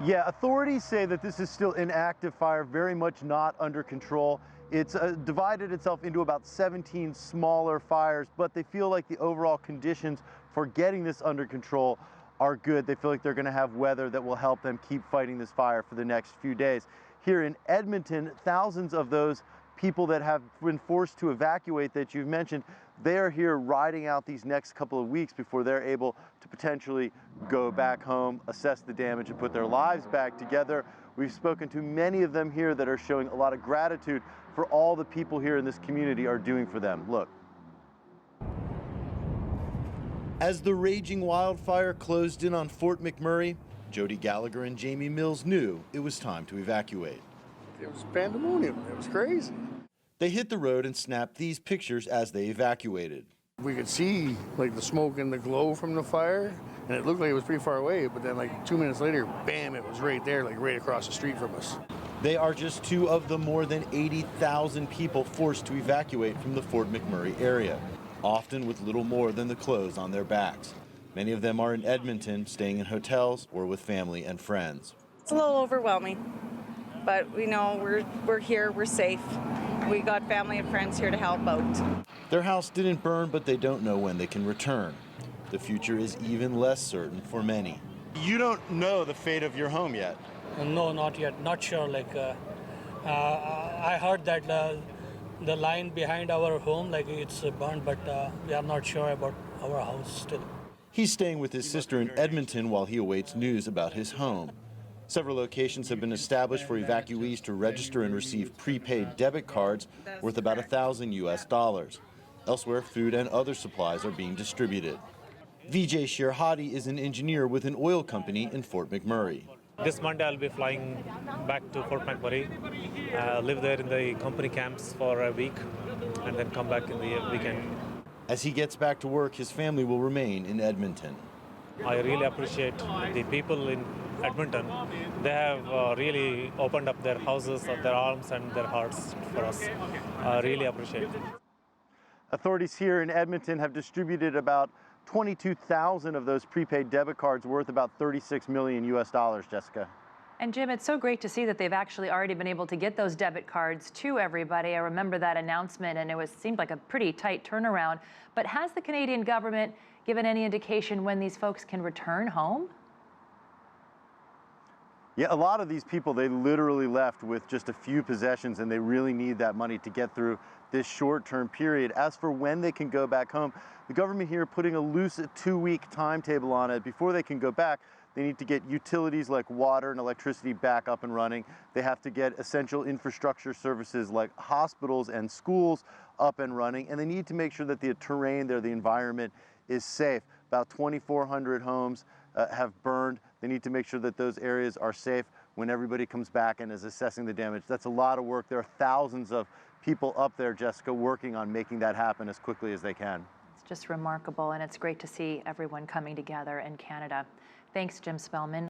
Yeah, authorities say that this is still an active fire, very much not under control. It's divided itself into about 17 smaller fires, but they feel like the overall conditions for getting this under control are good. They feel like they're going to have weather that will help them keep fighting this fire for the next few days. Here in Edmonton, thousands of those people that have been forced to evacuate that you've mentioned, they are here riding out these next couple of weeks before they're able to potentially go back home, assess the damage, and put their lives back together. We've spoken to many of them here that are showing a lot of gratitude for all the people here in this community are doing for them. Look. As the raging wildfire closed in on Fort McMurray, Jody Gallagher and Jamie Mills knew it was time to evacuate. It was pandemonium. It was crazy. They hit the road and snapped these pictures as they evacuated. We could see like the smoke and the glow from the fire, and it looked like it was pretty far away, but then like 2 minutes later, bam, it was right there, like right across the street from us. They are just two of the more than 80,000 people forced to evacuate from the Fort McMurray area, often with little more than the clothes on their backs. Many of them are in Edmonton, staying in hotels or with family and friends. It's a little overwhelming, but we know we're here, we're safe. We got family and friends here to help out. Their house didn't burn, but they don't know when they can return. The future is even less certain for many. You don't know the fate of your home yet? No, not yet. Not sure. I heard that the line behind our home, it's burned, but we are not sure about our house still. He's staying with his sister in Edmonton while he awaits news about his home. Several locations have been established for evacuees to register and receive prepaid debit cards worth about $1,000 US. Elsewhere, food and other supplies are being distributed. Vijay Shirhadi is an engineer with an oil company in Fort McMurray. This Monday I'll be flying back to Fort McMurray, live there in the company camps for a week, and then come back in the weekend. As he gets back to work, his family will remain in Edmonton. I really appreciate the people in Edmonton. They have really opened up their houses, their arms and their hearts for us. I really appreciate it. Authorities here in Edmonton have distributed about 22,000 of those prepaid debit cards worth about $36 million US, Jessica. And Jim, it's so great to see that they've actually already been able to get those debit cards to everybody. I remember that announcement, and seemed like a pretty tight turnaround. But has the Canadian government given any indication when these folks can return home? Yeah, a lot of these people, they literally left with just a few possessions, and they really need that money to get through this short-term period. As for when they can go back home, the government here putting a loose 2-week timetable on it. Before they can go back, they need to get utilities like water and electricity back up and running. They have to get essential infrastructure services like hospitals and schools up and running, and they need to make sure that the terrain there, the environment, is safe. About 2,400 homes have burned. They need to make sure that those areas are safe when everybody comes back and is assessing the damage. That's a lot of work. There are thousands of people up there, Jessica, working on making that happen as quickly as they can. It's just remarkable, and it's great to see everyone coming together in Canada. Thanks, Jim Spellman.